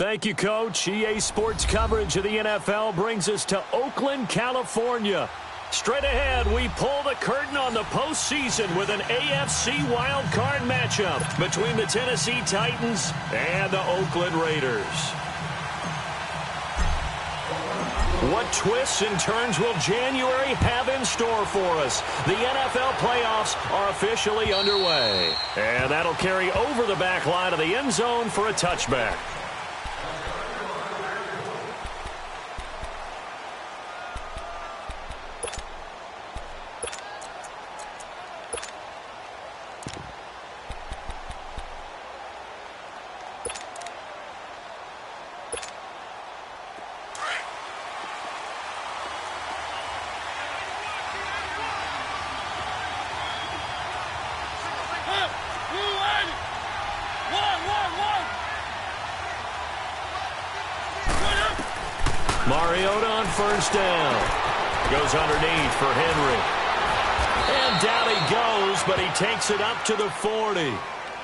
Thank you, Coach. EA Sports coverage of the NFL brings us to Oakland, California. Straight ahead, we pull the curtain on the postseason with an AFC wildcard matchup between the Tennessee Titans and the Oakland Raiders. What twists and turns will January have in store for us? The NFL playoffs are officially underway. And that'll carry over the back line of the end zone for a touchback. Mariota on first down. Goes underneath for Henry. And down he goes, but he takes it up to the 40.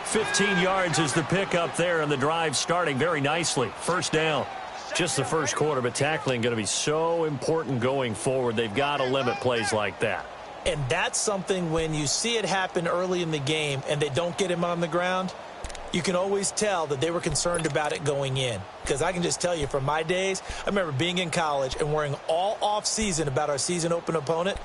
15 yards is the pickup there, and the drive starting very nicely. First down. Just the first quarter, but tackling going to be so important going forward. They've got to limit plays like that. And that's something when you see it happen early in the game and they don't get him on the ground, you can always tell that they were concerned about it going in. Because I can just tell you from my days, I remember being in college and worrying all off-season about our season open opponent,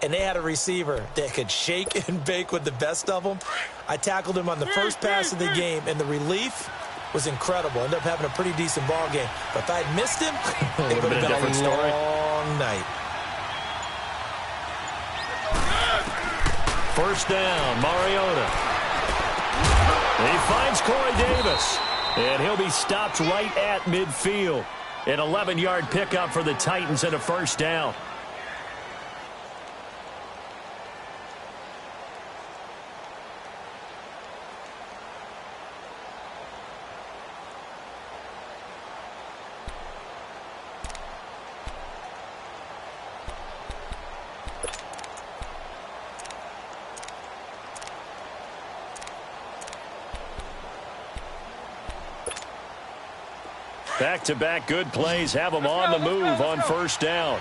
and they had a receiver that could shake and bake with the best of them. I tackled him on the first pass of the game, and the relief was incredible. Ended up having a pretty decent ball game. But if I had missed him, it would have been a different story. Long night. First down, Mariota. He finds Corey Davis, and he'll be stopped right at midfield. An 11-yard pickup for the Titans and a first down. Back-to-back good plays have them on the move on first down.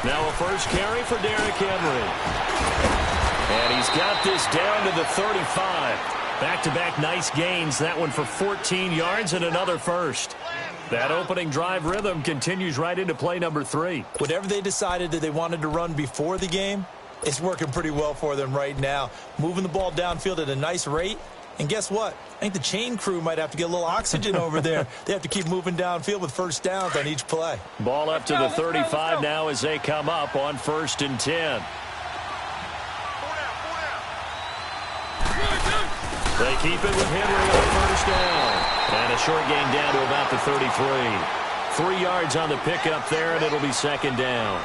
Now a first carry for Derrick Henry. And he's got this down to the 35. Back-to-back nice gains. That one for 14 yards and another first. That opening drive rhythm continues right into play number 3. Whatever they decided that they wanted to run before the game, it's working pretty well for them right now. Moving the ball downfield at a nice rate. And guess what? I think the chain crew might have to get a little oxygen over there. They have to keep moving downfield with first downs on each play. Ball up to the 35 now as they come up on 1st and 10. They keep it with Henry on first down. And a short gain down to about the 33. 3 yards on the pickup there, and it'll be second down.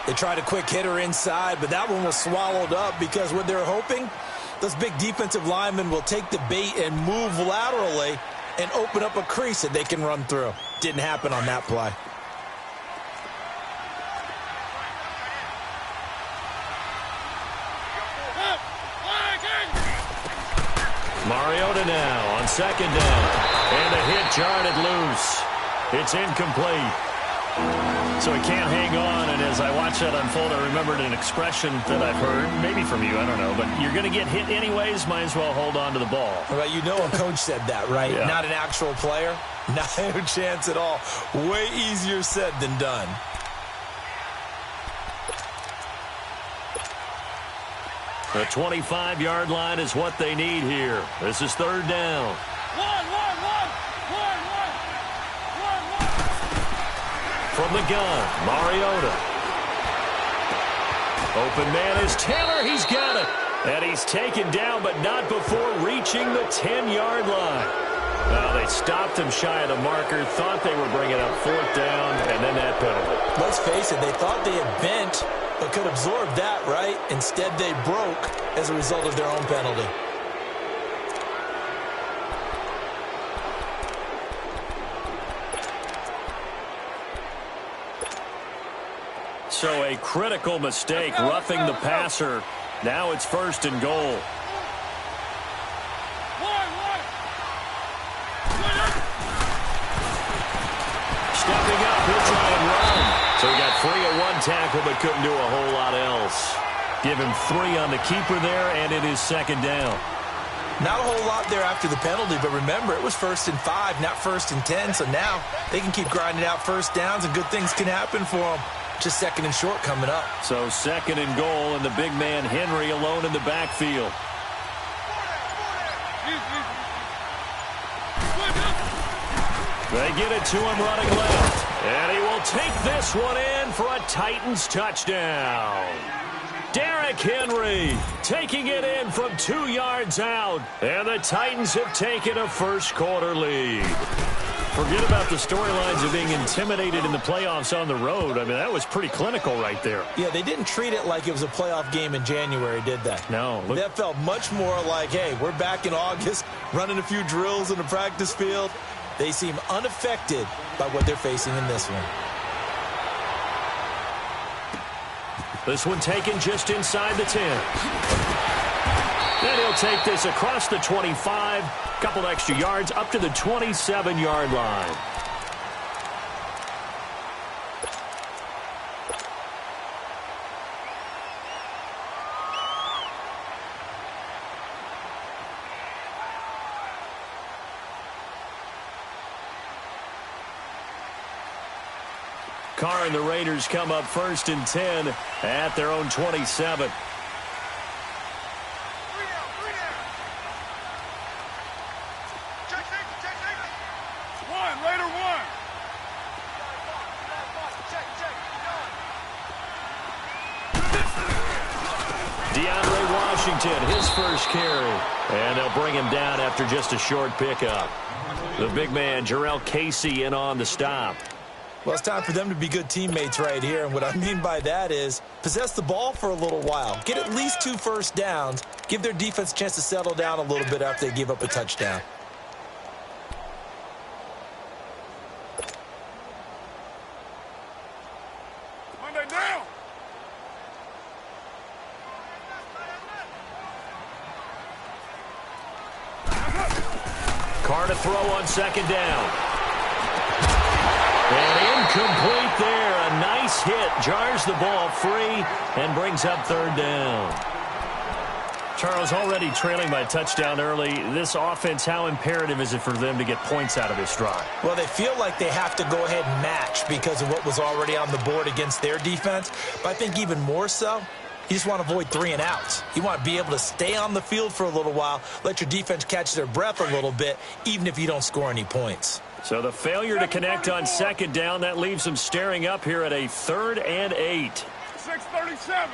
They tried a quick hitter inside, but that one was swallowed up because what they're hoping, those big defensive linemen will take the bait and move laterally and open up a crease that they can run through. Didn't happen on that play. Mariota now on second down. And a hit jarred it loose. It's incomplete. So he can't hang on, and as I watch that unfold, I remembered an expression that I've heard, maybe from you, I don't know, but you're going to get hit anyways, might as well hold on to the ball. Well, you know a coach said that, right? Yeah. Not an actual player. Not a chance at all. Way easier said than done. The 25-yard line is what they need here. This is third down. From the gun, Mariota. Open man is Taylor. He's got it. And he's taken down, but not before reaching the 10-yard line. Now they stopped him shy of the marker, thought they were bringing up fourth down, and then that penalty. Let's face it, they thought they had bent, but could absorb that, right? Instead, they broke as a result of their own penalty. So a critical mistake, roughing the passer. Now it's 1st and goal. Stepping up, he'll try and run. So he got free at one tackle, but couldn't do a whole lot else. Give him 3 on the keeper there, and it is 2nd down. Not a whole lot there after the penalty, but remember, it was 1st and 5, not 1st and 10, so now they can keep grinding out first downs, and good things can happen for them. Just 2nd and short coming up. So 2nd and goal, and the big man Henry alone in the backfield. They get it to him running left, and he will take this one in for a Titans touchdown. Derrick Henry taking it in from 2 yards out, and the Titans have taken a first-quarter lead. Forget about the storylines of being intimidated in the playoffs on the road. I mean, that was pretty clinical right there. Yeah, they didn't treat it like it was a playoff game in January, did they? No. That felt much more like, hey, we're back in August, running a few drills in the practice field. They seem unaffected by what they're facing in this one. This one taken just inside the 10. Then he'll take this across the 25, couple extra yards up to the 27-yard line. Carr and the Raiders come up 1st and 10 at their own 27. DeAndre Washington, his first carry. And they'll bring him down after just a short pickup. The big man, Jarrell Casey, in on the stop. Well, it's time for them to be good teammates right here. And what I mean by that is possess the ball for a little while. Get at least 2 first downs. Give their defense a chance to settle down a little bit after they give up a touchdown. Carr to throw on 2nd down. And incomplete there. A nice hit. Jars the ball free and brings up 3rd down. Charles, already trailing by a touchdown early. This offense, how imperative is it for them to get points out of this drive? Well, they feel like they have to go ahead and match because of what was already on the board against their defense. But I think even more so, you just want to avoid 3 and outs. You want to be able to stay on the field for a little while, let your defense catch their breath a little bit, even if you don't score any points. So the failure to connect on 2nd down, that leaves them staring up here at a 3rd and 8. 6:37.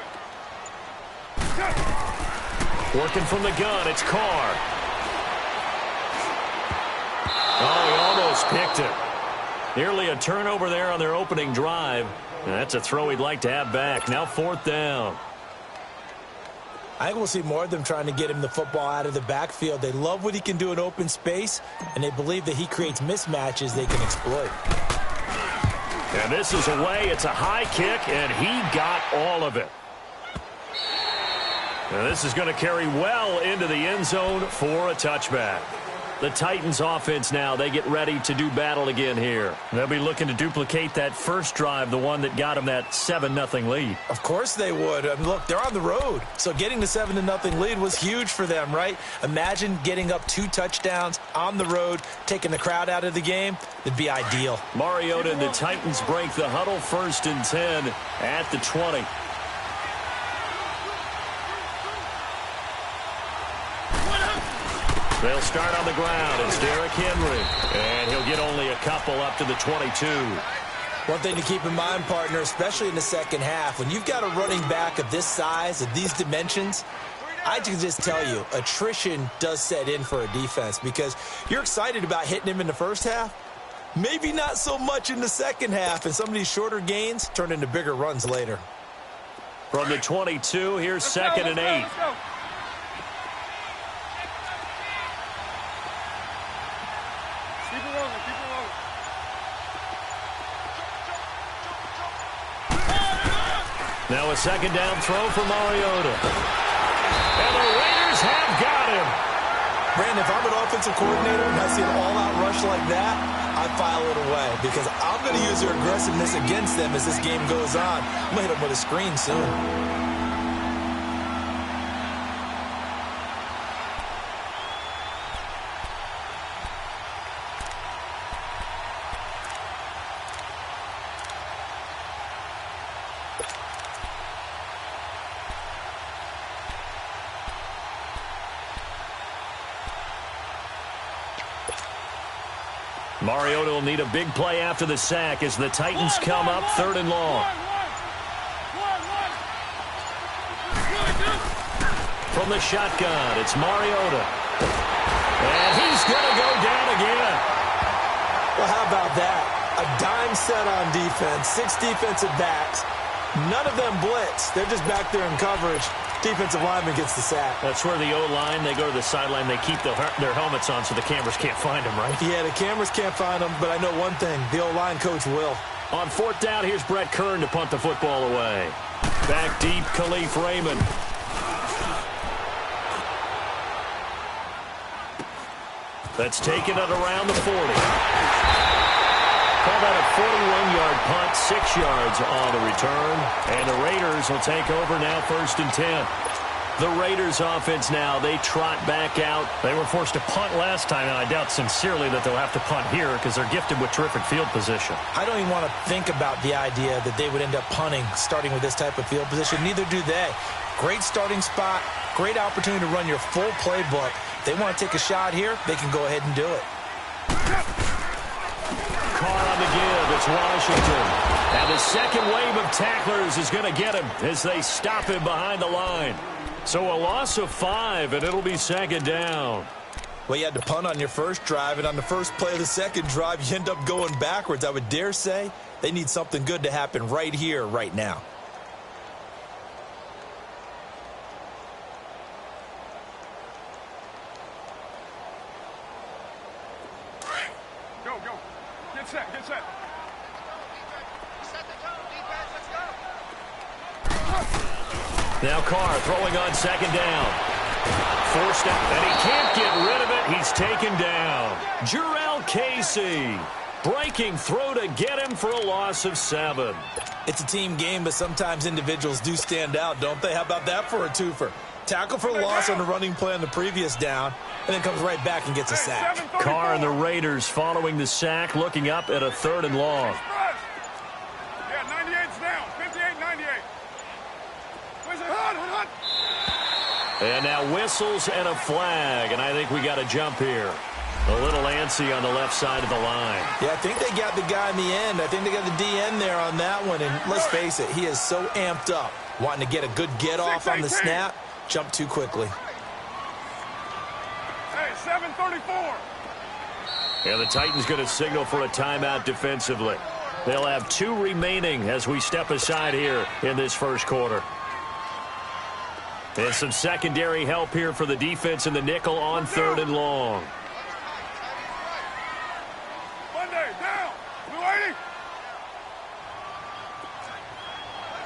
Working from the gun, it's Carr. Oh, he almost picked it. Nearly a turnover there on their opening drive. And that's a throw he'd like to have back. Now 4th down. I think we'll see more of them trying to get him the football out of the backfield. They love what he can do in open space, and they believe that he creates mismatches they can exploit. And this is away. It's a high kick, and he got all of it. And this is going to carry well into the end zone for a touchback. The Titans offense now, they get ready to do battle again here. They'll be looking to duplicate that first drive, the one that got them that 7-0 lead. Of course they would. I mean, look, they're on the road. So getting the 7-0 lead was huge for them, right? Imagine getting up 2 touchdowns on the road, taking the crowd out of the game. It'd be ideal. Mariota and the Titans break the huddle 1st and 10 at the 20. They'll start on the ground. It's Derrick Henry. And he'll get only a couple up to the 22. One thing to keep in mind, partner, especially in the second half, when you've got a running back of this size, of these dimensions, I can just tell you, attrition does set in for a defense because you're excited about hitting him in the first half. Maybe not so much in the second half, and some of these shorter gains turn into bigger runs later. From the 22, here's 2nd and 8. Now a second down throw for Mariota. And the Raiders have got him. Brandon, if I'm an offensive coordinator and I see an all-out rush like that, I file it away because I'm going to use their aggressiveness against them as this game goes on. I'm going to hit them with a screen soon. Mariota will need a big play after the sack as the Titans come up 3rd and long. From the shotgun, it's Mariota. And he's going to go down again. Well, how about that? A dime set on defense, 6 defensive backs. None of them blitz. They're just back there in coverage. Defensive lineman gets the sack. That's where the O-line, they go to the sideline, they keep their helmets on so the cameras can't find them, right? Yeah, the cameras can't find them, but I know one thing. The O-line coach will. On 4th down, here's Brett Kern to punt the football away. Back deep, Khalif Raymond. That's taken at around the 40. Call that a 41-yard punt, 6 yards on the return. And the Raiders will take over now 1st and 10. The Raiders offense now, they trot back out. They were forced to punt last time, and I doubt sincerely that they'll have to punt here because they're gifted with terrific field position. I don't even want to think about the idea that they would end up punting starting with this type of field position. Neither do they. Great starting spot, great opportunity to run your full playbook. They want to take a shot here, they can go ahead and do it. Carr on the give. It's Washington. And the second wave of tacklers is going to get him as they stop him behind the line. So a loss of 5, and it'll be 2nd down. Well, you had to punt on your first drive, and on the first play of the second drive, you end up going backwards. I would dare say they need something good to happen right here, right now. Get set. Now Carr throwing on 2nd down. Forced out, and he can't get rid of it. He's taken down. Jurrell Casey breaking through to get him for a loss of 7. It's a team game, but sometimes individuals do stand out, don't they? How about that for a twofer? Tackle for loss on the running play on the previous down, and then comes right back and gets a sack. Carr and the Raiders following the sack, looking up at a 3rd and long. Yeah, 98's down. 58, 98. And now whistles and a flag, and I think we got a jump here. A little antsy on the left side of the line. Yeah, I think they got the guy in the end. I think they got the DN there on that one, and let's face it, he is so amped up, wanting to get a good get-off on the snap. Jump too quickly. Hey, 7:34. And the Titans going to signal for a timeout defensively. They'll have 2 remaining as we step aside here in this first quarter. And some secondary help here for the defense in the nickel on 3rd and long. Monday, down. Blue 80.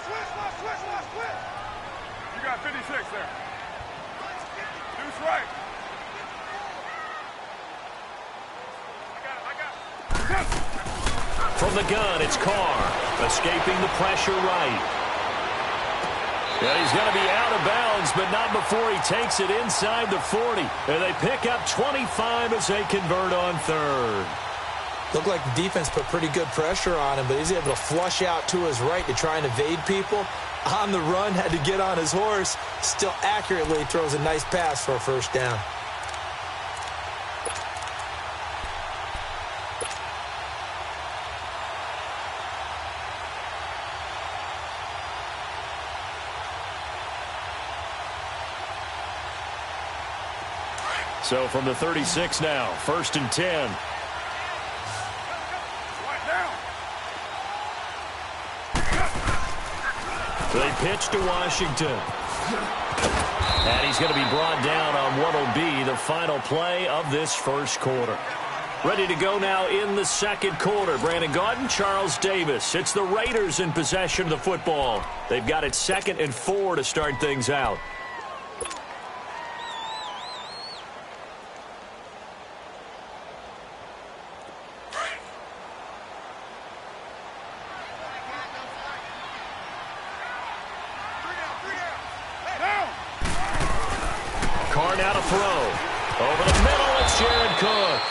Switch. You got 56 there. Deuce right. I got it. From the gun, it's Carr. Escaping the pressure right. And he's going to be out of bounds, but not before he takes it inside the 40. And they pick up 25 as they convert on 3rd. Looked like the defense put pretty good pressure on him, but he's able to flush out to his right to try and evade people. On the run, had to get on his horse. Still accurately throws a nice pass for a 1st down. So from the 36 now, 1st and 10. They pitch to Washington. And he's going to be brought down on what will be the final play of this first quarter. Ready to go now in the second quarter. Brandon Gaudin, Charles Davis. It's the Raiders in possession of the football. They've got it 2nd and 4 to start things out. Now to throw. Over the middle, it's Jared Cook.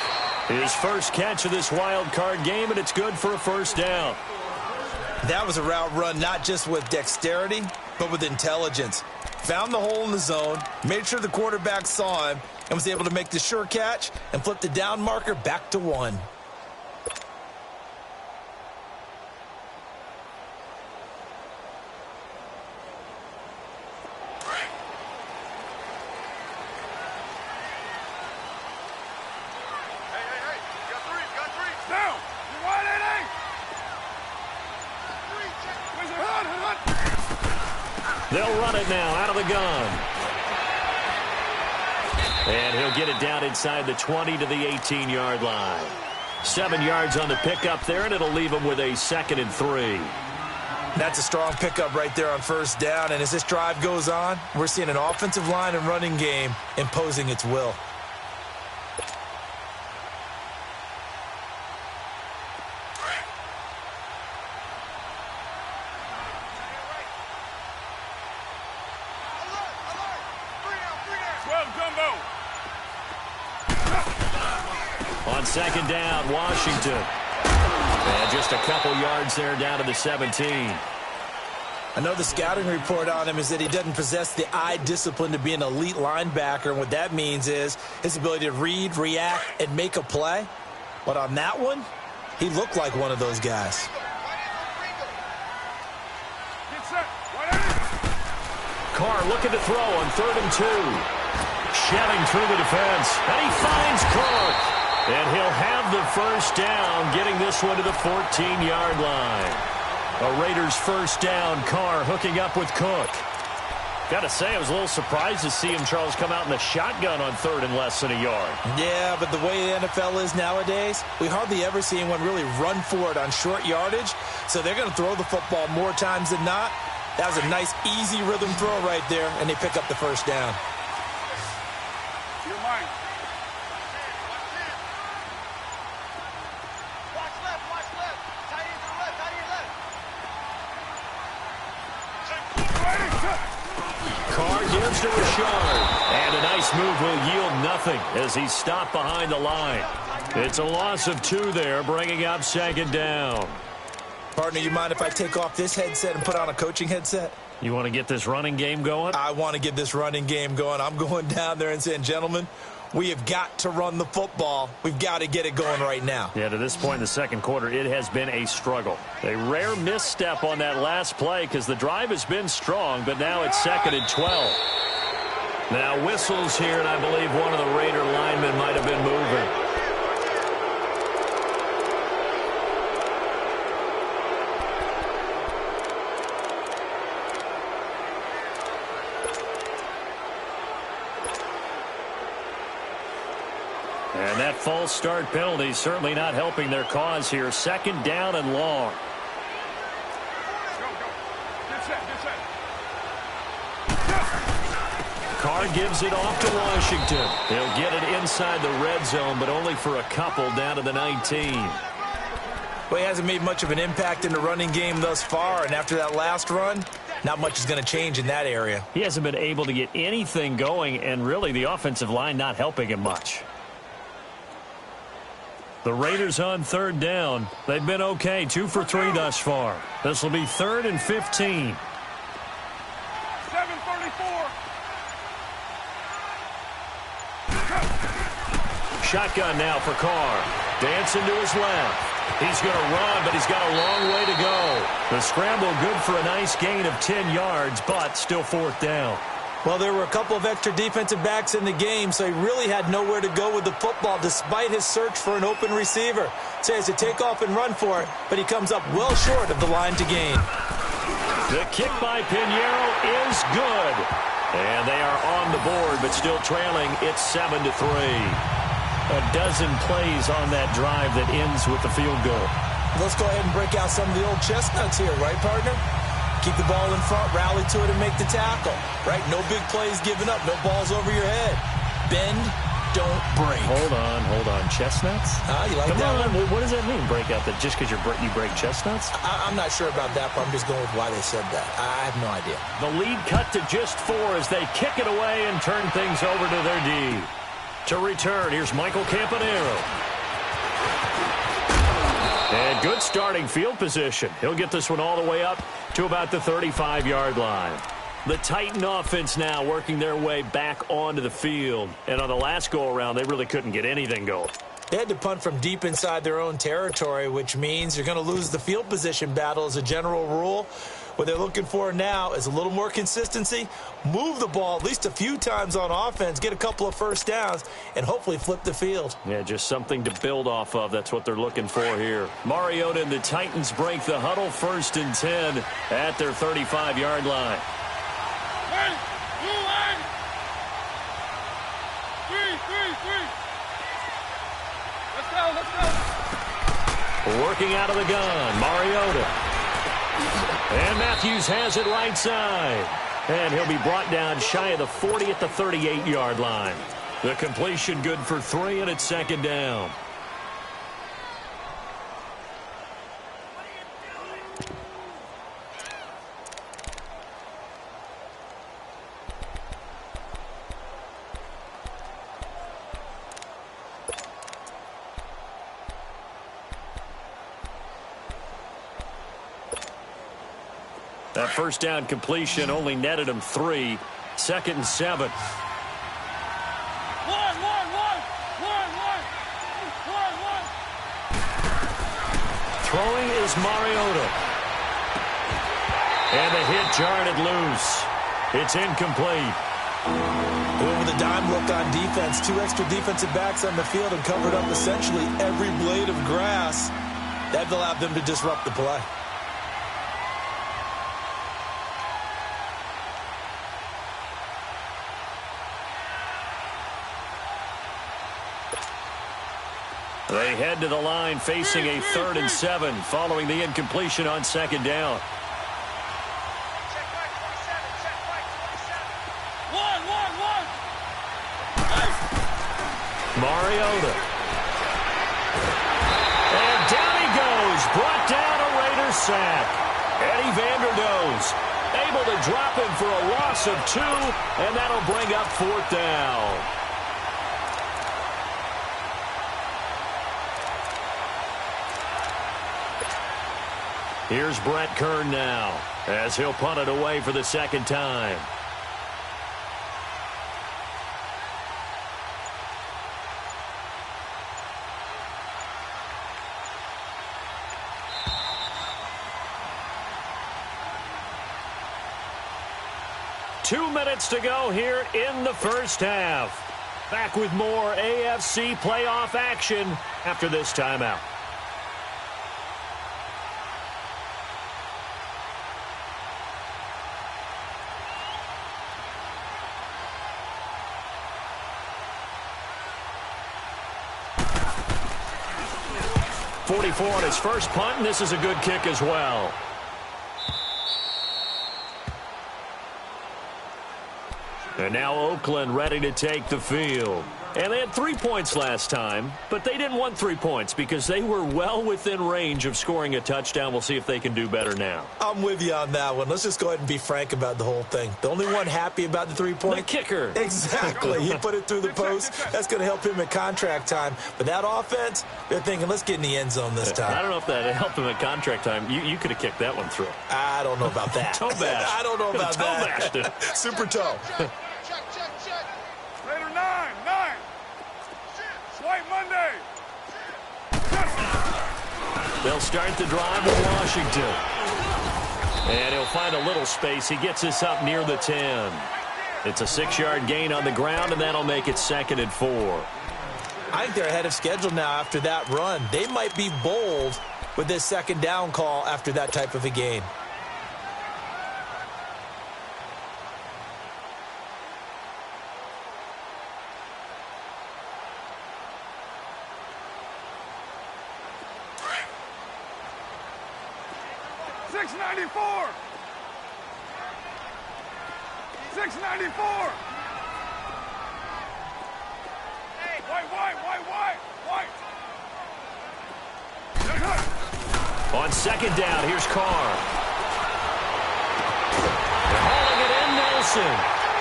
His first catch of this wild card game, and it's good for a first down. That was a route run not just with dexterity, but with intelligence. Found the hole in the zone, made sure the quarterback saw him, and was able to make the sure catch and flip the down marker back to 1. They'll run it now out of the gun. And he'll get it down inside the 20 to the 18-yard line. 7 yards on the pickup there, and it'll leave him with a 2nd and 3. That's a strong pickup right there on first down. And as this drive goes on, we're seeing an offensive line and running game imposing its will. On second down, Washington. And just a couple yards there down to the 17. I know the scouting report on him is that he doesn't possess the eye discipline to be an elite linebacker. And what that means is his ability to read, react, and make a play. But on that one, he looked like one of those guys. Carr looking to throw on 3rd and 2. Shelling through the defense. And he finds Cook. And he'll have the first down, getting this one to the 14-yard line. A Raiders first down. Carr hooking up with Cook. Got to say, I was a little surprised to see him, Charles, come out in the shotgun on 3rd and less than a yard. Yeah, but the way the NFL is nowadays, we hardly ever see anyone really run for it on short yardage. So they're going to throw the football more times than not. That was a nice, easy rhythm throw right there, and they pick up the first down. Your mind. Carr gives to Rashard. And a nice move will yield nothing as he's stopped behind the line. It's a loss of 2 there, bringing up 2nd down. Partner, you mind if I take off this headset and put on a coaching headset? You want to get this running game going? I want to get this running game going. I'm going down there and saying, gentlemen, we have got to run the football. We've got to get it going right now. Yeah, to this point in the second quarter, it has been a struggle. A rare misstep on that last play because the drive has been strong, but now it's 2nd and 12. Now whistles here, and I believe one of the Raider linemen might have been moving. And that false start penalty is certainly not helping their cause here. 2nd down and long. Carr gives it off to Washington. He'll get it inside the red zone, but only for a couple down to the 19. Well, he hasn't made much of an impact in the running game thus far, and after that last run, not much is going to change in that area. He hasn't been able to get anything going, and really the offensive line not helping him much. The Raiders on 3rd down. They've been okay, 2 for 3 thus far. This will be 3rd and 15. 7:34. Shotgun now for Carr. Dancing to his left. He's going to run, but he's got a long way to go. The scramble good for a nice gain of 10 yards, but still 4th down. Well, there were a couple of extra defensive backs in the game, so he really had nowhere to go with the football despite his search for an open receiver. So he has to take off and run for it, but he comes up well short of the line to gain. The kick by Pinheiro is good. And they are on the board, but still trailing. It's 7-3. A dozen plays on that drive that ends with the field goal. Let's go ahead and break out some of the old chestnuts here, right, partner? Keep the ball in front, rally to it, and make the tackle, right? No big plays given up, no balls over your head. Bend, don't break. Hold on. Chestnuts? You like Come that on. one? What does that mean, break out? That just because you break chestnuts? I'm not sure about that, but I'm just going with why they said that. I have no idea. The lead cut to just 4 as they kick it away and turn things over to their D. To return, here's Michael Campanero. And good starting field position. He'll get this one all the way up to about the 35-yard line. The Titan offense now working their way back onto the field. And on the last go-around, they really couldn't get anything going. They had to punt from deep inside their own territory, which means you're going to lose the field position battle as a general rule. What they're looking for now is a little more consistency, move the ball at least a few times on offense, get a couple of first downs, and hopefully flip the field. Yeah, just something to build off of. That's what they're looking for here. Mariota and the Titans break the huddle 1st and 10 at their 35-yard line. 1, 2, 1. 3. Let's go. Working out of the gun, Mariota. And Matthews has it right side. And he'll be brought down shy of the 40 at the 38-yard line. The completion good for 3, and it's 2nd down. That first down completion only netted him 3. 2nd and 7. 1. Throwing is Mariota. And the hit jarred it loose. It's incomplete. Going with a dime look on defense. 2 extra defensive backs on the field and covered up essentially every blade of grass. That allowed them to disrupt the play. They head to the line facing a 3rd and 7 following the incompletion on 2nd down. Check back 27. Mariota. And down he goes. Brought down a Raider sack. Eddie Vanderdoes able to drop him for a loss of 2, and that'll bring up 4th down. Here's Brett Kern now as he'll punt it away for the 2nd time. Two minutes to go here in the first half. Back with more AFC playoff action after this timeout. .44 on his first punt, and this is a good kick as well. And now Oakland ready to take the field. And they had 3 points last time, but they didn't want 3 points because they were well within range of scoring a touchdown. We'll see if they can do better now. I'm with you on that one. Let's just go ahead and be frank about the whole thing. The only one happy about the 3-point? The kicker. Exactly. He put it through the post. That's going to help him at contract time. But that offense, they're thinking, let's get in the end zone this time. I don't know if that helped him at contract time. You could have kicked that one through. I don't know about that. Toe bash. I don't know about toe that. Bashed it. Super toe. Check. Raider 9. Swipe Monday. They'll start the drive in Washington. And he'll find a little space. He gets us up near the 10. It's a 6-yard gain on the ground, and that'll make it 2nd and 4. I think they're ahead of schedule now after that run. They might be bold with this 2nd down call after that type of a gain. 694. 694. White. On second down, here's Carr. They're hauling it in, Nelson.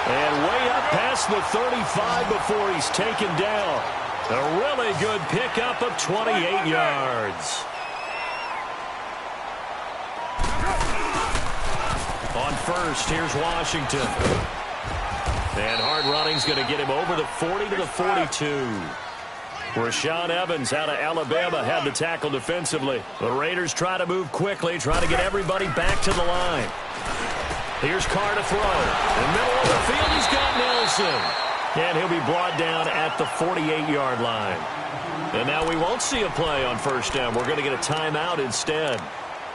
And way up past the 35 before he's taken down. A really good pickup of 28 yards. On first, here's Washington. And hard running's going to get him over the 40 to the 42. Rashaan Evans out of Alabama had the tackle defensively. The Raiders try to move quickly, try to get everybody back to the line. Here's Carr to throw. In the middle of the field, he's got Nelson. And he'll be brought down at the 48-yard line. And now we won't see a play on first down. We're going to get a timeout instead,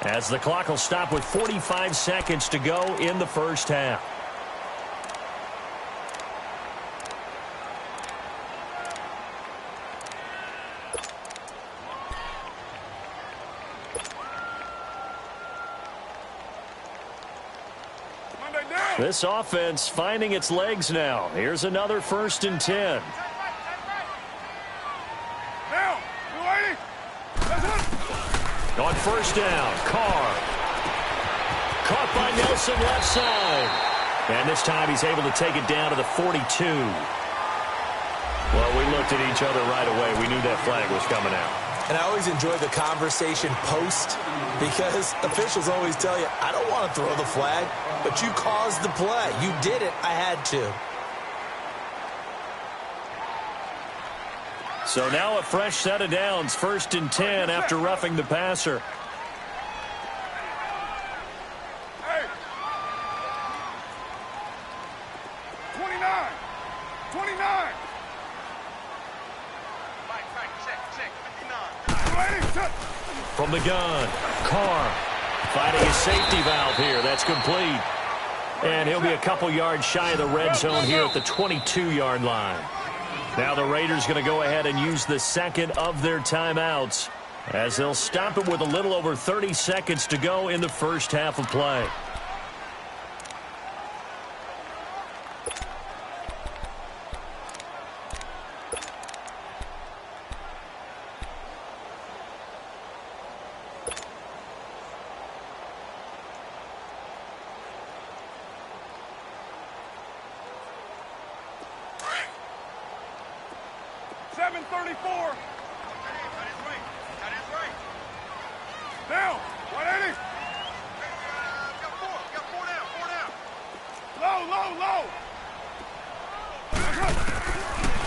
as the clock will stop with 45 seconds to go in the first half. This offense finding its legs now. Here's another 1st and 10. On first down, Carr. Caught by Nelson left side. And this time he's able to take it down to the 42. Well, we looked at each other right away. We knew that flag was coming out. And I always enjoy the conversation post, because officials always tell you, I don't want to throw the flag, but you caused the play. You did it. I had to. So now a fresh set of downs, 1st and 10 after roughing the passer. Hey. 29. From the gun, Carr finding his safety valve here. That's complete. And he'll be a couple yards shy of the red zone here at the 22-yard line. Now the Raiders going to go ahead and use the second of their timeouts, as they'll stop it with a little over 30 seconds to go in the first half of play.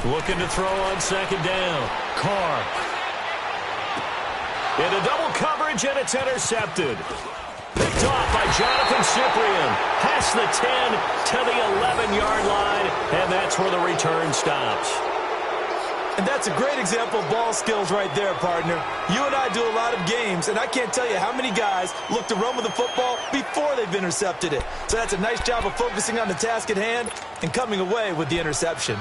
Looking to throw on second down. Carr. Into double coverage, and it's intercepted. Picked off by Jonathan Cyprien. Past the 10 to the 11-yard line, and that's where the return stops. And that's a great example of ball skills right there, partner. You and I do a lot of games, and I can't tell you how many guys look to run with the football before they've intercepted it. So that's a nice job of focusing on the task at hand and coming away with the interception.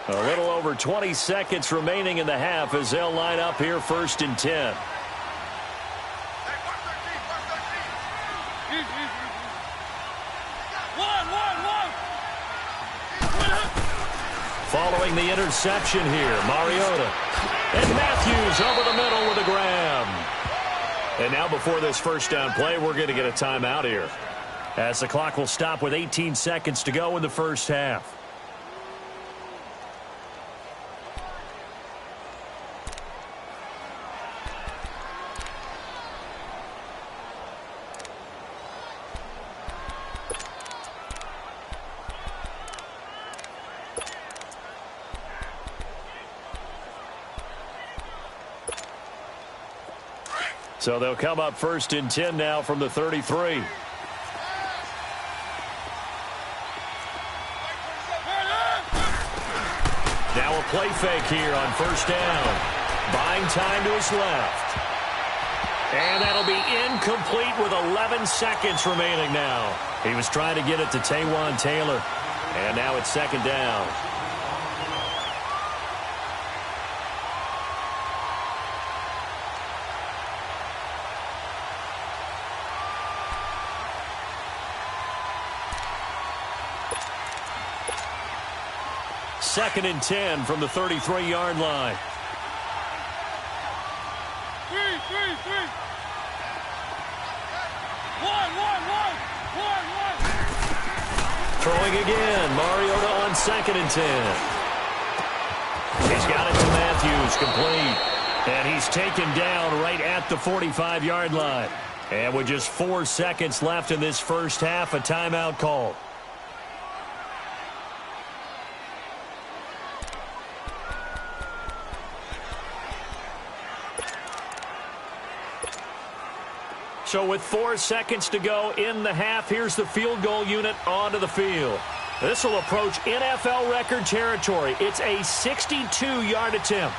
A little over 20 seconds remaining in the half as they'll line up here 1st and 10. Following the interception here, Mariota. And Matthews over the middle with a grab. And now before this first down play, we're going to get a timeout here, as the clock will stop with 18 seconds to go in the first half. So they'll come up 1st and 10 now from the 33. Now a play fake here on first down. Buying time to his left. And that'll be incomplete with 11 seconds remaining now. He was trying to get it to Taywan Taylor. And now it's second down. 2nd and 10 from the 33-yard line. Throwing again. Mariota on 2nd and 10. He's got it to Matthews, complete. And he's taken down right at the 45-yard line. And with just 4 seconds left in this first half, a timeout call. So with 4 seconds to go in the half, here's the field goal unit onto the field. This will approach NFL record territory. It's a 62-yard attempt.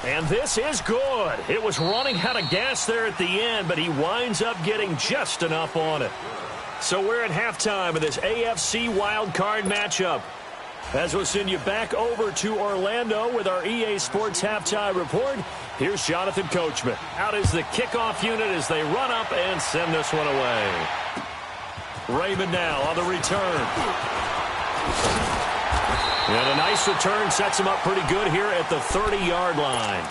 And this is good. It was running out of gas there at the end, but he winds up getting just enough on it. So we're at halftime of this AFC wildcard matchup. As we'll send you back over to Orlando with our EA Sports halftime report, here's Jonathan Coachman. Out is the kickoff unit as they run up and send this one away. Raymond now on the return. And a nice return sets him up pretty good here at the 30-yard line.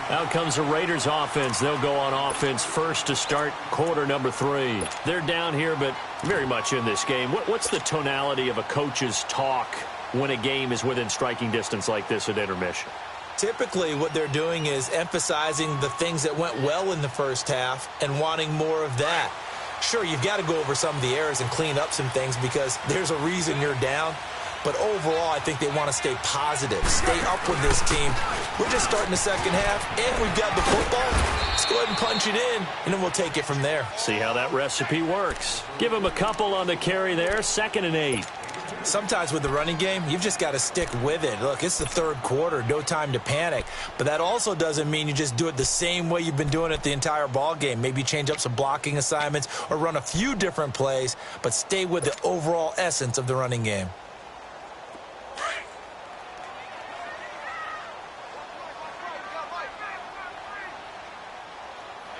Out comes the Raiders offense. They'll go on offense first to start quarter number 3. They're down here, but very much in this game. What's the tonality of a coach's talk when a game is within striking distance like this at intermission? Typically, what they're doing is emphasizing the things that went well in the first half and wanting more of that. Sure, you've got to go over some of the errors and clean up some things because there's a reason you're down. But overall, I think they want to stay positive, stay up with this team. We're just starting the second half, and we've got the football. Let's go ahead and punch it in, and then we'll take it from there. See how that recipe works. Give him a couple on the carry there, 2nd and 8. Sometimes with the running game, you've just got to stick with it. Look, it's the third quarter, no time to panic. But that also doesn't mean you just do it the same way you've been doing it the entire ball game. Maybe change up some blocking assignments or run a few different plays, but stay with the overall essence of the running game.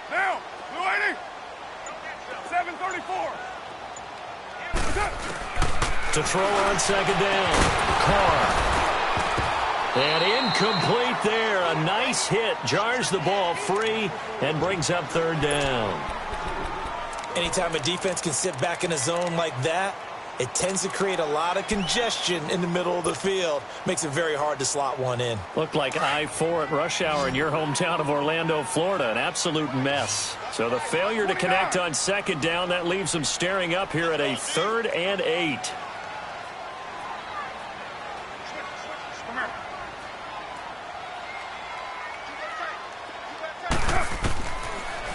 Now, Blue 80, 734. To throw on 2nd down. Carr. And incomplete there. A nice hit. Jars the ball free and brings up 3rd down. Anytime a defense can sit back in a zone like that, it tends to create a lot of congestion in the middle of the field. Makes it very hard to slot one in. Looked like I-4 at rush hour in your hometown of Orlando, Florida. An absolute mess. So the failure to connect on 2nd down, that leaves them staring up here at a 3rd and 8.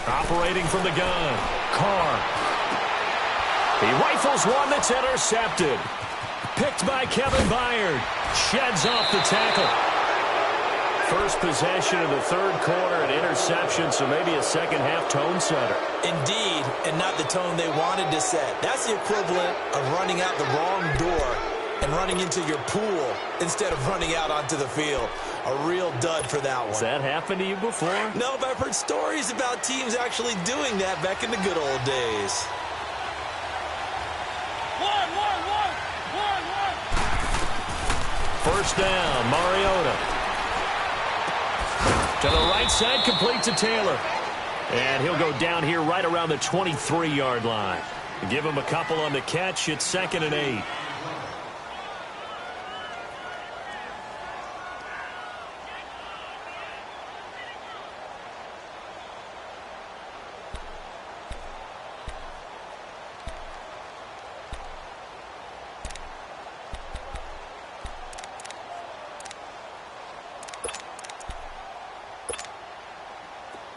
Operating from the gun, Carr. He rifles one that's intercepted. Picked by Kevin Byard. Sheds off the tackle. First possession of the third quarter, an interception, so maybe a second-half tone setter. Indeed, and not the tone they wanted to set. That's the equivalent of running out the wrong door and running into your pool instead of running out onto the field. A real dud for that one. Has that happened to you before? No, but I've heard stories about teams actually doing that back in the good old days. First down, Mariota. To the right side, complete to Taylor. And he'll go down here right around the 23-yard line. Give him a couple on the catch. It's 2nd and 8.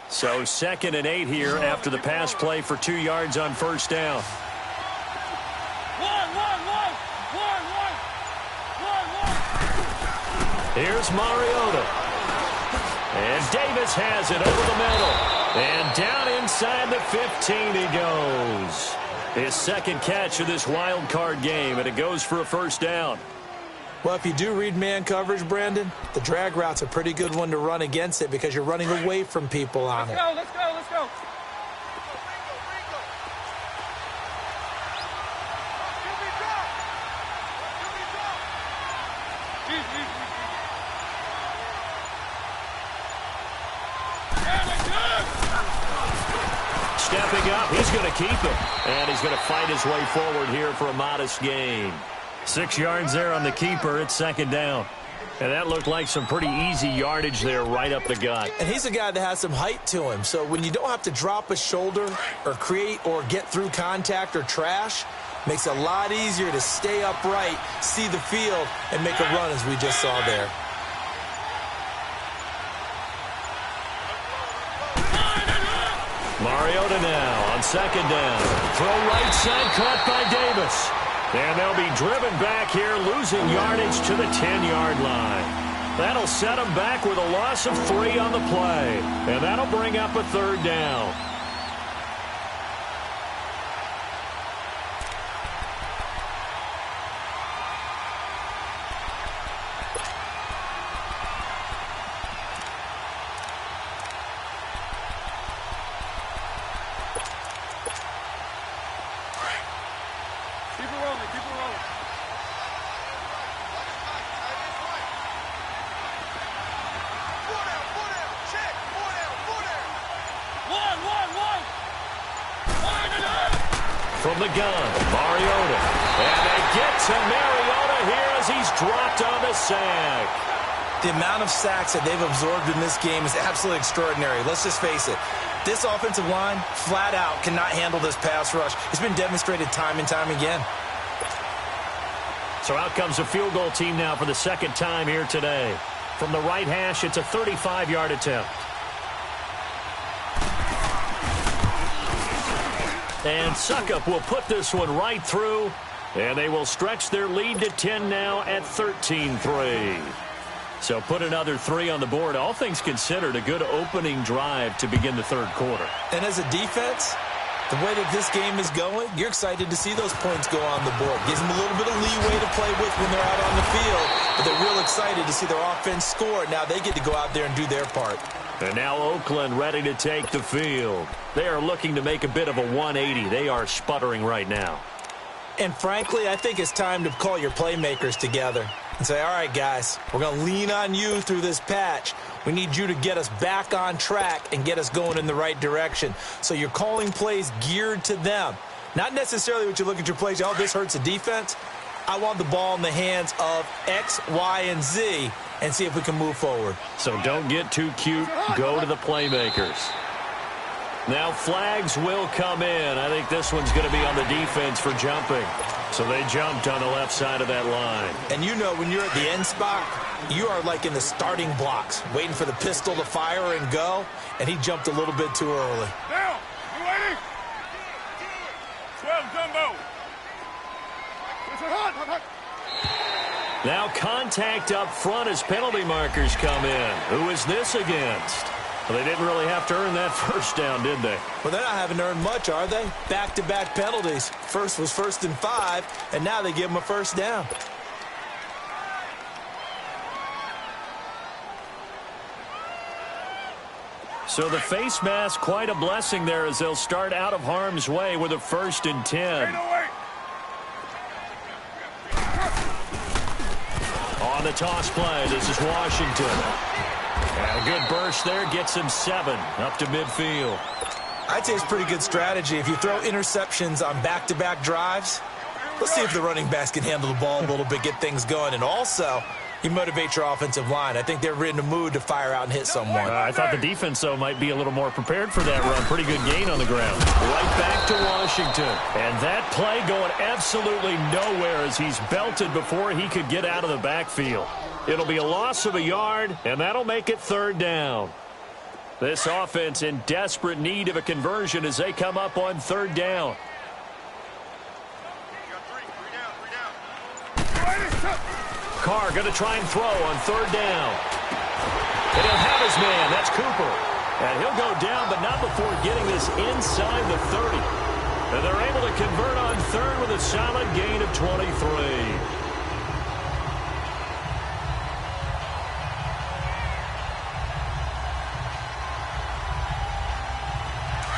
So 2nd and 8 here after the pass play for 2 yards on first down. Here's Mariota. And Davis has it over the middle. And down inside the 15 he goes. His second catch of this wild card game, and it goes for a first down. Well, if you do read man coverage, Brandon, the drag route's a pretty good one to run against it because you're running away from people on it. Let's go. stepping up. He's going to keep it. And he's going to fight his way forward here for a modest gain. 6 yards there on the keeper. It's second down. And that looked like some pretty easy yardage there right up the gut. And he's a guy that has some height to him. So when you don't have to drop a shoulder or create or get through contact or trash, makes it a lot easier to stay upright, see the field, and make a run as we just saw there. Mariota now on second down. Throw right side, caught by Davis. And they'll be driven back here, losing yardage to the 10-yard line. That'll set them back with a loss of 3 on the play. And that'll bring up a third down. From the gun, Mariota. And they get to Mariota here as he's dropped on the sack. The amount of sacks that they've absorbed in this game is absolutely extraordinary. Let's just face it. This offensive line, flat out, cannot handle this pass rush. It's been demonstrated time and time again. So out comes a field goal team now for the second time here today. From the right hash, it's a 35-yard attempt. And Suckup will put this one right through, and they will stretch their lead to 10 now at 13-3. So put another 3 on the board. All things considered, a good opening drive to begin the third quarter. And as a defense, the way that this game is going, you're excited to see those points go on the board. Gives them a little bit of leeway to play with when they're out on the field, but they're real excited to see their offense score. Now they get to go out there and do their part. And now Oakland ready to take the field. They are looking to make a bit of a 180. They are sputtering right now. And frankly, I think it's time to call your playmakers together and say, all right, guys, we're going to lean on you through this patch. We need you to get us back on track and get us going in the right direction. So you're calling plays geared to them. Not necessarily what you look at your plays, oh, this hurts the defense. I want the ball in the hands of X, Y, and Z and see if we can move forward. So don't get too cute. Go to the playmakers. Now flags will come in. I think this one's going to be on the defense for jumping. So they jumped on the left side of that line. And you know when you're at the end spot, you are like in the starting blocks, waiting for the pistol to fire and go, and he jumped a little bit too early. Down! You waiting? 12 jumbo! Now contact up front as penalty markers come in. Who is this against? Well, they didn't really have to earn that first down, did they? Well, they're not having to earn much, are they? Back-to-back penalties. First was 1st and 5, and now they give them a first down. So the face mask, quite a blessing there as they'll start out of harm's way with a 1st and 10. On the toss play, this is Washington. And a good burst there gets him 7 up to midfield. I'd say it's pretty good strategy. If you throw interceptions on back-to-back drives, let's see if the running backs can handle the ball a little bit, get things going. And also, you motivate your offensive line. I think they're in the mood to fire out and hit someone. I thought the defense, though, might be a little more prepared for that run. Pretty good gain on the ground. Right back to Washington. And that play going absolutely nowhere as he's belted before he could get out of the backfield. It'll be a loss of a yard, and that'll make it 3rd down. This offense in desperate need of a conversion as they come up on 3rd down. Carr going to try and throw on 3rd down. And he'll have his man. That's Cooper. And he'll go down, but not before getting this inside the 30. And they're able to convert on 3rd with a solid gain of 23.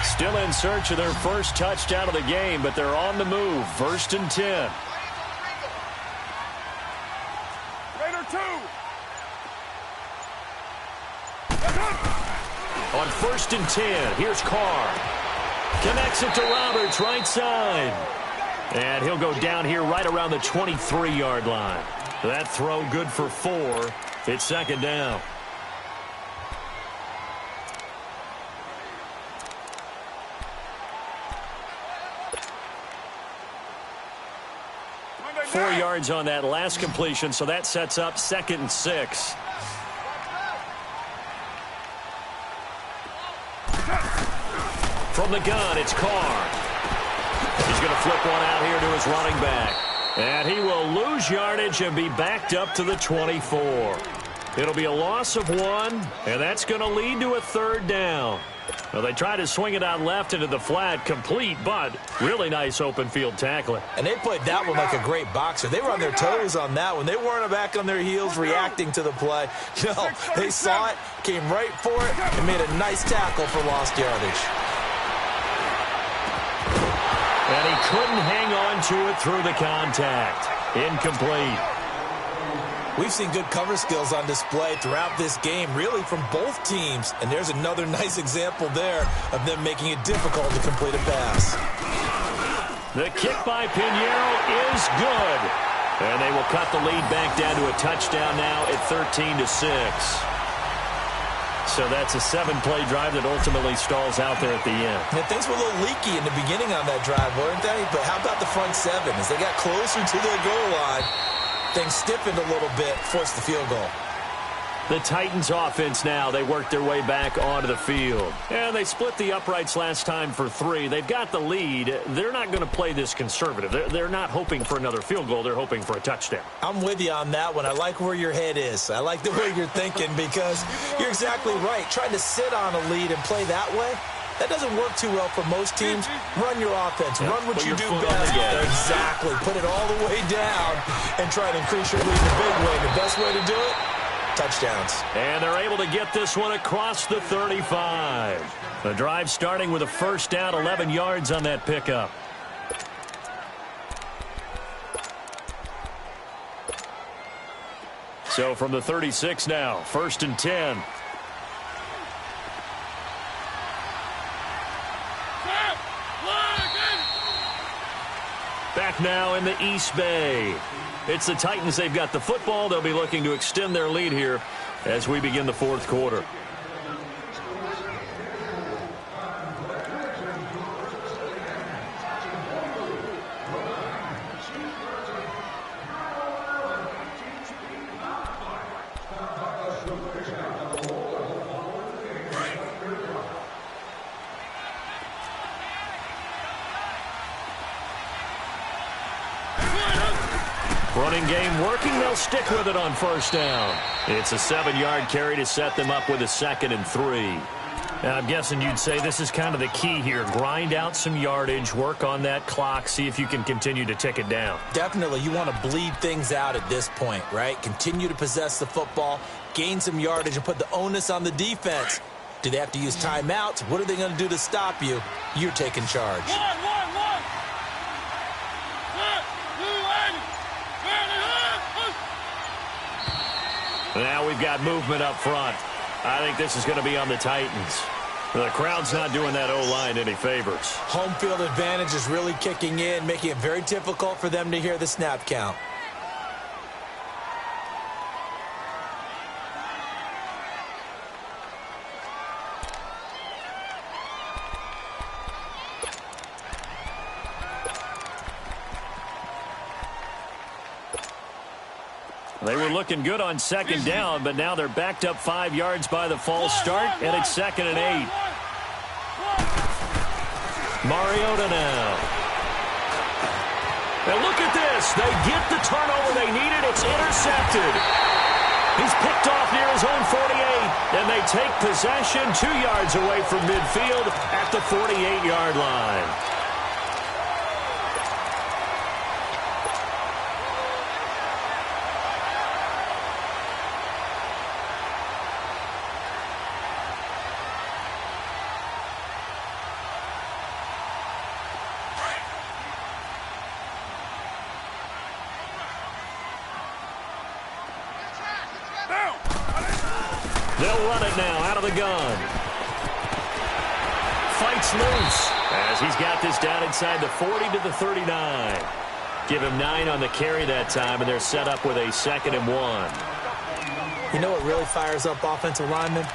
Still in search of their first touchdown of the game, but they're on the move. 1st and 10. Raider 2. On 1st and 10, here's Carr. Connects it to Roberts, right side. And he'll go down here right around the 23-yard line. That throw good for 4. It's second down. Monday 4 night. yards on that last completion, so that sets up 2nd and 6. From the gun, it's Carr. He's going to flip one out here to his running back. And he will lose yardage and be backed up to the 24. It'll be a loss of 1, and that's going to lead to a 3rd down. Well, they try to swing it out left into the flat, complete, but really nice open field tackling. And they played that one like a great boxer. They were on their toes on that one. They weren't back on their heels reacting to the play. No, they saw it, came right for it, and made a nice tackle for lost yardage. And he couldn't hang on to it through the contact. Incomplete. We've seen good cover skills on display throughout this game, really from both teams. And there's another nice example there of them making it difficult to complete a pass. The kick by Pinheiro is good. And they will cut the lead back down to a touchdown now at 13-6. So that's a 7-play drive that ultimately stalls out there at the end. Yeah, things were a little leaky in the beginning on that drive, weren't they? But how about the front 7? As they got closer to their goal line, things stiffened a little bit, forced the field goal. The Titans offense now, they work their way back onto the field. And they split the uprights last time for 3. They've got the lead. They're not going to play this conservative. They're not hoping for another field goal. They're hoping for a touchdown. I'm with you on that one. I like where your head is. I like the way you're thinking because you're exactly right. Trying to sit on a lead and play that way, that doesn't work too well for most teams. Run your offense. Run what you do best. Exactly. Put it all the way down and try to increase your lead the big way. The best way to do it, touchdowns. And they're able to get this one across the 35. The drive starting with a first down, 11 yards on that pickup. So from the 36 now, 1st and 10. Back now in the East Bay. It's the Titans. They've got the football. They'll be looking to extend their lead here as we begin the 4th quarter. Running game working. They'll stick with it on first down. It's a 7-yard carry to set them up with a 2nd and 3. Now, I'm guessing you'd say this is kind of the key here. Grind out some yardage, work on that clock, see if you can continue to tick it down. Definitely. You want to bleed things out at this point, right? Continue to possess the football, gain some yardage, and put the onus on the defense. Do they have to use timeouts? What are they going to do to stop you? You're taking charge. Now we've got movement up front. I think this is going to be on the Titans. The crowd's not doing that O-line any favors. Home field advantage is really kicking in, making it very difficult for them to hear the snap count. They were looking good on 2nd down, but now they're backed up 5 yards by the false start, and it's 2nd and 8. Mariota now. And look at this. They get the turnover they needed. It's intercepted. He's picked off near his own 48, and they take possession 2 yards away from midfield at the 48-yard line. They'll run it now out of the gun. Fights loose. As he's got this down inside the 40 to the 39. Give him 9 on the carry that time, and they're set up with a 2nd and 1. You know what really fires up offensive linemen?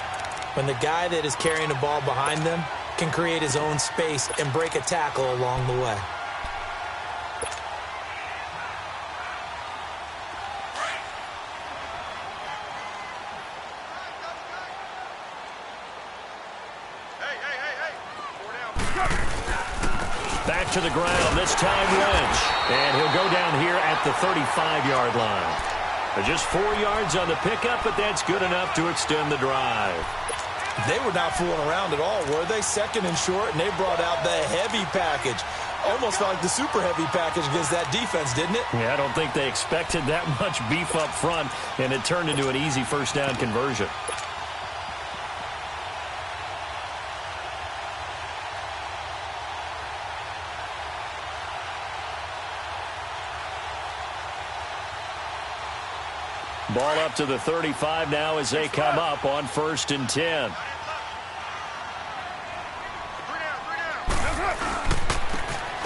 When the guy that is carrying the ball behind them can create his own space and break a tackle along the way. Back to the ground, this time Lynch. And he'll go down here at the 35-yard line. Just 4 yards on the pickup, but that's good enough to extend the drive. They were not fooling around at all, were they? 2nd and short, and they brought out the heavy package. Almost felt like the super heavy package against that defense, didn't it? Yeah, I don't think they expected that much beef up front, and it turned into an easy first down conversion. Ball up to the 35 now as they come up on 1st and 10.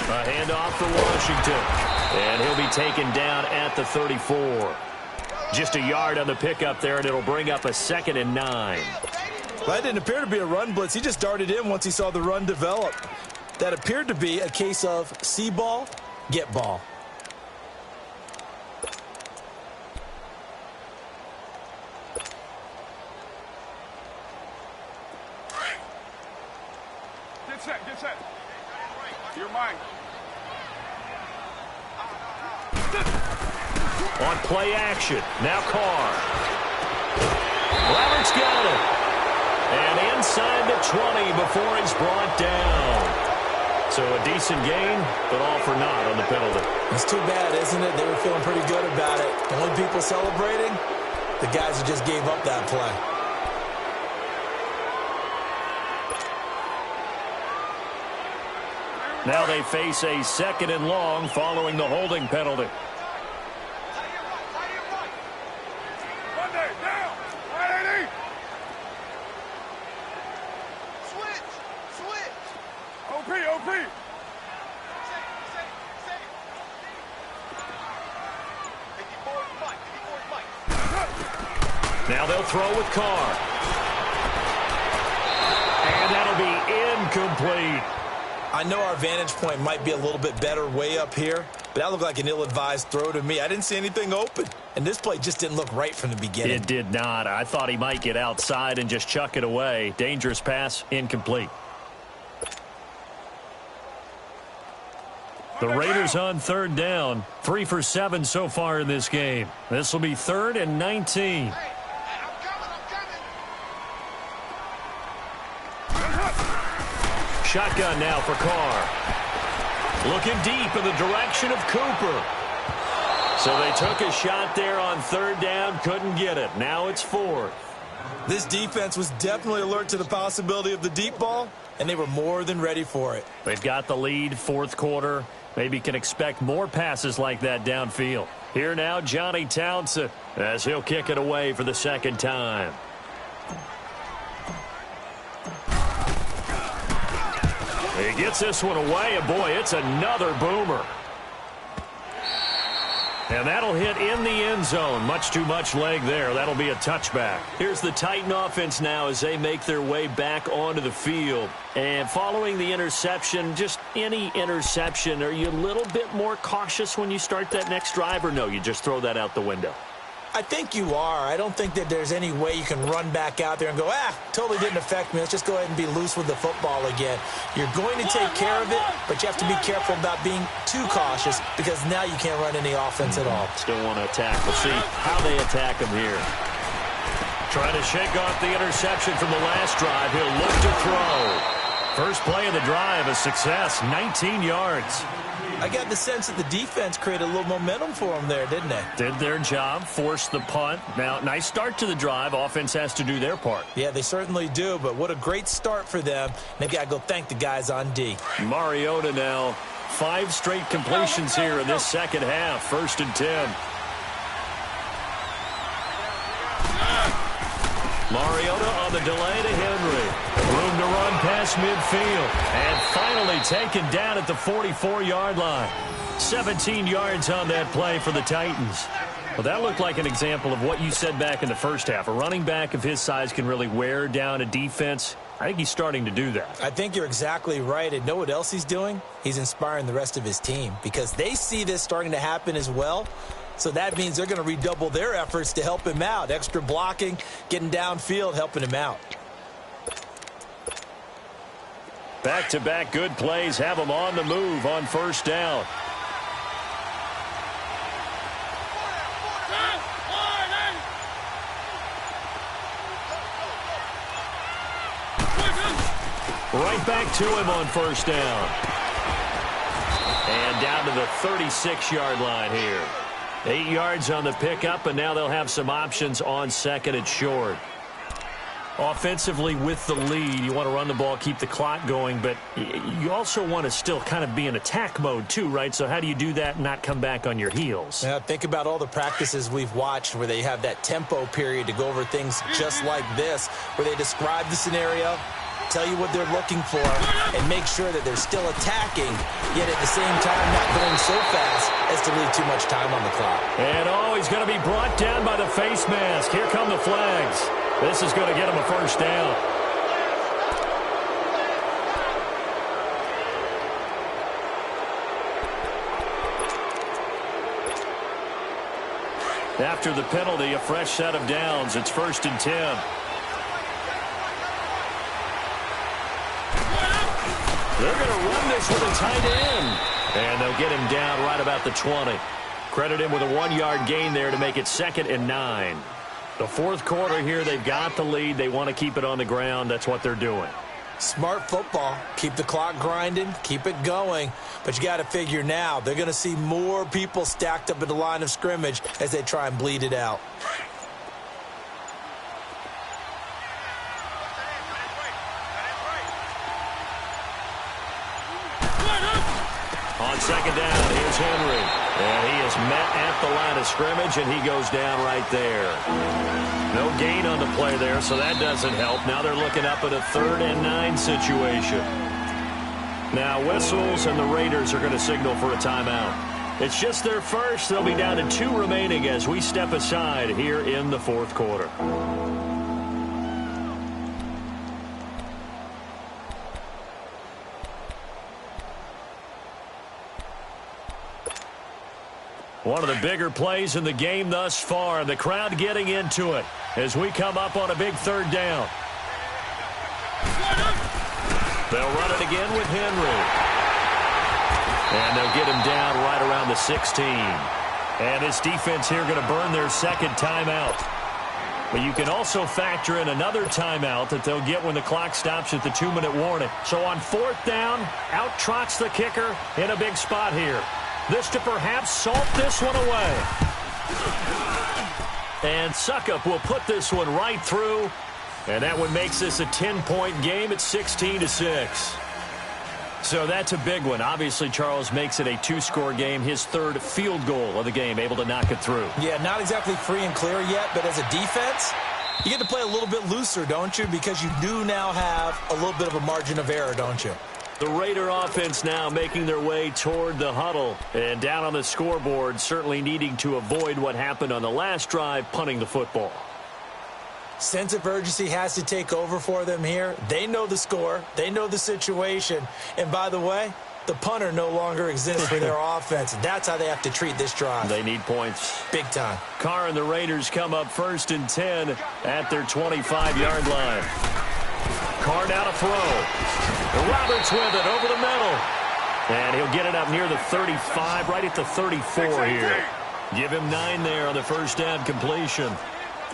A handoff for Washington. And he'll be taken down at the 34. Just a yard on the pickup there, and it'll bring up a 2nd and 9. Well, that didn't appear to be a run blitz. He just darted in once he saw the run develop. That appeared to be a case of see ball, get ball. Get set. You're mine. On play action, now Carr. Roberts got it. And inside the 20 before he's brought down. So a decent gain, but all for naught on the penalty. It's too bad, isn't it? They were feeling pretty good about it. The only people celebrating, the guys who just gave up that play. Now they face a 2nd and long following the holding penalty. Monday, down. 180. Switch. OP. Now they'll throw with Carr. And that'll be incomplete. I know our vantage point might be a little bit better way up here, but that looked like an ill-advised throw to me. I didn't see anything open, and this play just didn't look right from the beginning. It did not. I thought he might get outside and just chuck it away. Dangerous pass, incomplete. The Raiders on 3rd down, 3 for 7 so far in this game. This will be 3rd and 19. Shotgun now for Carr. Looking deep in the direction of Cooper. So they took a shot there on 3rd down, couldn't get it. Now it's 4th. This defense was definitely alert to the possibility of the deep ball, and they were more than ready for it. They've got the lead, 4th quarter. Maybe can expect more passes like that downfield. Here now, Johnny Townsend, as he'll kick it away for the 2nd time. He gets this one away, and boy, it's another boomer. And that'll hit in the end zone. Much too much leg there. That'll be a touchback. Here's the Titan offense now as they make their way back onto the field. And following the interception, just any interception, are you a little bit more cautious when you start that next drive, or no, you just throw that out the window? I think you are. I don't think that there's any way you can run back out there and go, totally didn't affect me. Let's just go ahead and be loose with the football again. You're going to take care of it, but you have to be careful about being too cautious because now you can't run any offense at all. Still want to attack. We'll see how they attack him here. Trying to shake off the interception from the last drive. He'll look to throw. First play of the drive, a success, 19 yards. I got the sense that the defense created a little momentum for them there, didn't they? Did their job, forced the punt. Now, nice start to the drive. Offense has to do their part. Yeah, they certainly do, but what a great start for them. They've got to go thank the guys on D. Mariota now, 5 straight completions here in this second half. 1st and 10. Mariota on the delay to Henry. Room to the run past midfield. And finally taken down at the 44-yard line. 17 yards on that play for the Titans. Well, that looked like an example of what you said back in the first half. A running back of his size can really wear down a defense. I think he's starting to do that. I think you're exactly right. And know what else he's doing? He's inspiring the rest of his team because they see this starting to happen as well. So that means they're going to redouble their efforts to help him out. Extra blocking, getting downfield, helping him out. Back-to-back good plays have him on the move on first down. Right back to him on first down. And down to the 36-yard line here. 8 yards on the pickup, and now they'll have some options on second and short. Offensively with the lead, you want to run the ball, keep the clock going, but you also want to still kind of be in attack mode too, right? So how do you do that and not come back on your heels? Now, think about all the practices we've watched where they have that tempo period to go over things just like this, where they describe the scenario, tell you what they're looking for, and make sure that they're still attacking, yet at the same time not going so fast as to leave too much time on the clock. And he's going to be brought down by the face mask. Here come the flags. This is going to get him a first down. After the penalty, a fresh set of downs. It's 1st and 10. They're going to run this with a tight end. And they'll get him down right about the 20. Credit him with a 1-yard gain there to make it 2nd and 9. The fourth quarter here, they've got the lead. They want to keep it on the ground. That's what they're doing. Smart football. Keep the clock grinding. Keep it going. But you got to figure now, they're going to see more people stacked up at the line of scrimmage as they try and bleed it out. On second down, here's Henry. And he is met at the line of scrimmage, and he goes down right there. No gain on the play there, so that doesn't help. Now they're looking up at a 3rd and 9 situation. Now whistles, and the Raiders are going to signal for a timeout. It's just their first. They'll be down to 2 remaining as we step aside here in the fourth quarter. One of the bigger plays in the game thus far. The crowd getting into it as we come up on a big 3rd down. They'll run it again with Henry. And they'll get him down right around the 16. And this defense here going to burn their 2nd timeout. But you can also factor in another timeout that they'll get when the clock stops at the 2-minute warning. So on 4th down, out trots the kicker in a big spot here. This to perhaps salt this one away. And Suckup will put this one right through. And that one makes this a 10-point game at 16-6. So that's a big one. Obviously, Charles makes it a 2-score game. His 3rd field goal of the game, able to knock it through. Yeah, not exactly free and clear yet, but as a defense, you get to play a little bit looser, don't you? Because you do now have a little bit of a margin of error, don't you? The Raider offense now making their way toward the huddle. And down on the scoreboard, certainly needing to avoid what happened on the last drive, punting the football. Sense of urgency has to take over for them here. They know the score. They know the situation. And by the way, the punter no longer exists for their offense. That's how they have to treat this drive. They need points. Big time. Carr and the Raiders come up 1st and 10 at their 25-yard line. Carr now to throw. Roberts with it over the middle. And he'll get it up near the 35, right at the 34 here. Give him 9 there on the first down completion.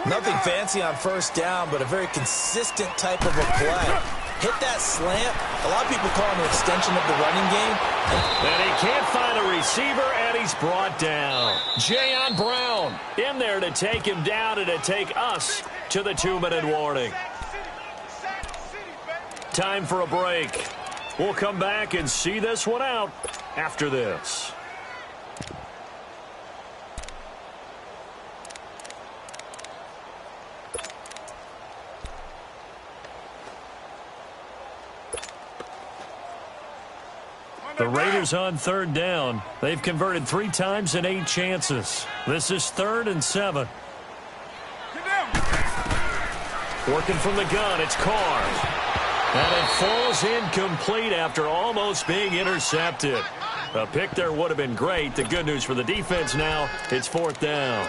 Nothing fancy on first down, but a very consistent type of a play. Hit that slant. A lot of people call him an extension of the running game. And he can't find a receiver, and he's brought down. Jayon Brown in there to take him down and to take us to the 2-minute warning. Time for a break. We'll come back and see this one out after this. The Raiders on third down. They've converted 3 times in 8 chances. This is 3rd and 7. Working from the gun, it's Carr. And it falls incomplete after almost being intercepted. A pick there would have been great. The good news for the defense now, it's 4th down.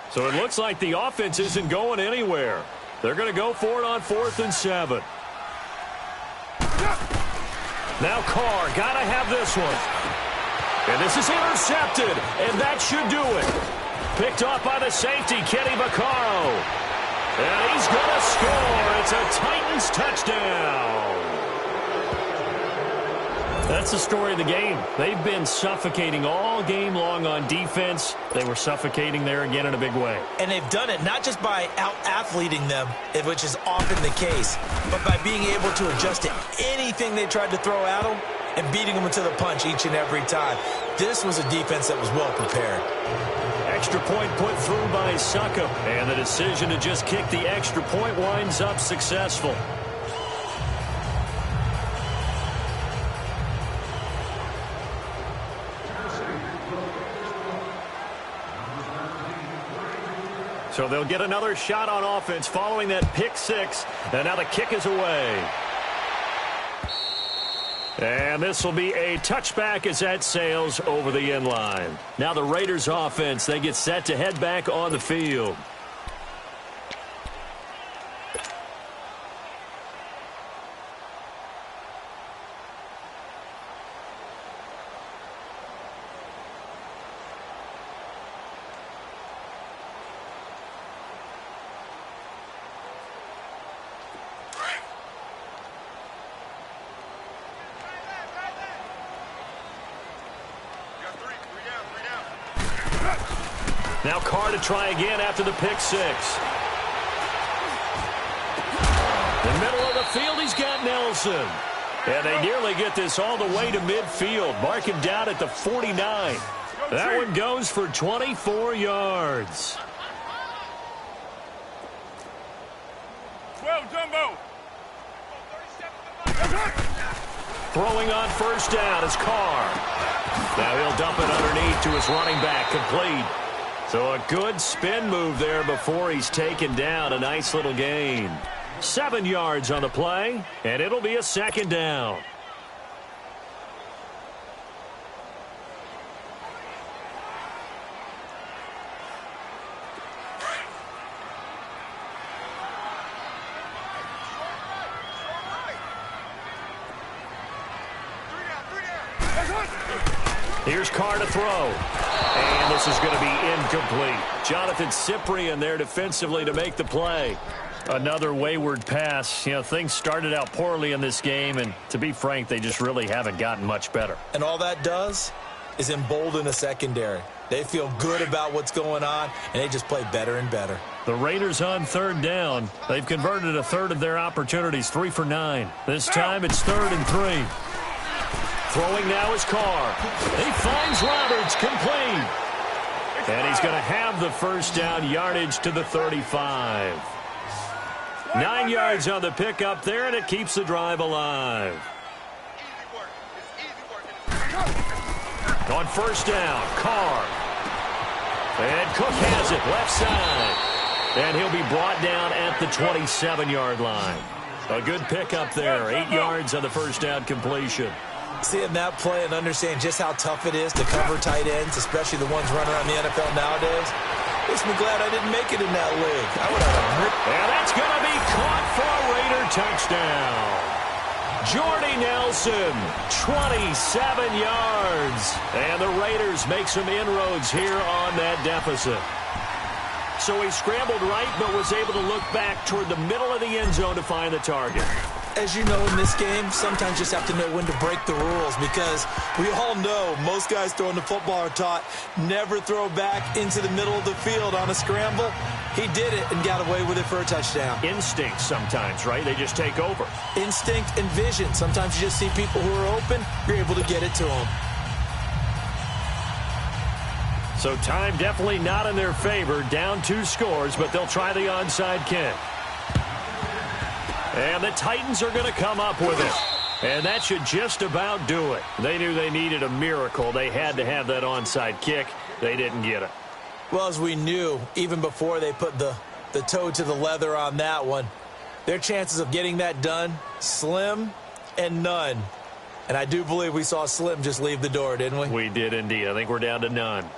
So it looks like the offense isn't going anywhere. They're going to go for it on 4th and 7. Now Carr, got to have this one. And this is intercepted, and that should do it. Picked off by the safety, Kenny Vaccaro. And he's going to score. It's a Titans touchdown. That's the story of the game. They've been suffocating all game long on defense. They were suffocating there again in a big way. And they've done it not just by out-athleting them, which is often the case, but by being able to adjust to anything they tried to throw at them and beating them to the punch each and every time. This was a defense that was well prepared. Extra point put through by Suckup. And the decision to just kick the extra point winds up successful. So they'll get another shot on offense following that pick 6. And now the kick is away. And this will be a touchback as that sails over the end line. Now the Raiders offense, they get set to head back on the field. Now Carr to try again after the pick 6. In the middle of the field, he's got Nelson. And they nearly get this all the way to midfield. Mark him down at the 49. That one goes for 24 yards. Well, Jumbo. Throwing on first down is Carr. Now he'll dump it underneath to his running back, complete. So a good spin move there before he's taken down. A nice little gain. 7 yards on the play, and it'll be a 2nd down. Here's Carr to throw. And this is going to be incomplete. Jonathan Cyprien there defensively to make the play. Another wayward pass. You know, things started out poorly in this game, and to be frank, they just really haven't gotten much better. And all that does is embolden a secondary. They feel good about what's going on, and they just play better and better. The Raiders on 3rd down. They've converted a third of their opportunities, 3 for 9. This time it's 3rd and 3. Throwing now is Carr. He finds Roberts, complete. And he's going to have the first down, yardage to the 35. 9 yards on the pickup there, and it keeps the drive alive. On first down, Carr. And Cook has it, left side. And he'll be brought down at the 27-yard line. A good pickup there, 8 yards on the first down completion. Seeing that play and understanding just how tough it is to cover tight ends, especially the ones running around the NFL nowadays, makes me glad I didn't make it in that league. I would have a... And that's going to be caught for a Raider touchdown. Jordy Nelson, 27 yards. And the Raiders make some inroads here on that deficit. So he scrambled right, but was able to look back toward the middle of the end zone to find the target. As you know, in this game, sometimes you just have to know when to break the rules, because we all know most guys throwing the football are taught never throw back into the middle of the field on a scramble. He did it and got away with it for a touchdown. Instinct sometimes, right? They just take over. Instinct and vision. Sometimes you just see people who are open, you're able to get it to them. So time definitely not in their favor. Down 2 scores, but they'll try the onside kick. And the Titans are going to come up with it. And that should just about do it. They knew they needed a miracle. They had to have that onside kick. They didn't get it. Well, as we knew, even before they put the toe to the leather on that one, their chances of getting that done, slim and none. And I do believe we saw Slim just leave the door, didn't we? We did indeed. I think we're down to none.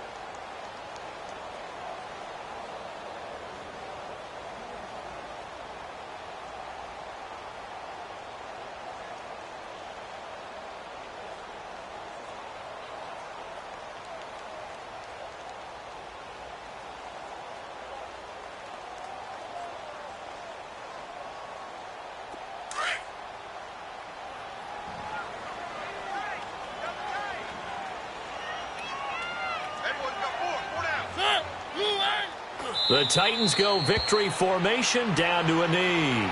The Titans go victory formation down to a knee.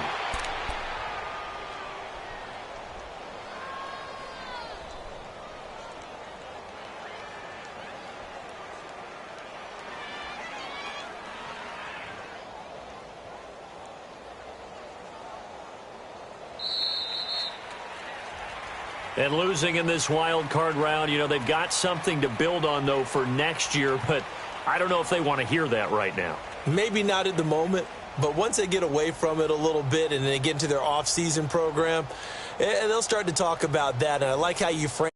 And losing in this wild card round, you know, they've got something to build on, though, for next year, but I don't know if they want to hear that right now. Maybe not at the moment, but once they get away from it a little bit and they get into their off-season program, they'll start to talk about that. And I like how you frame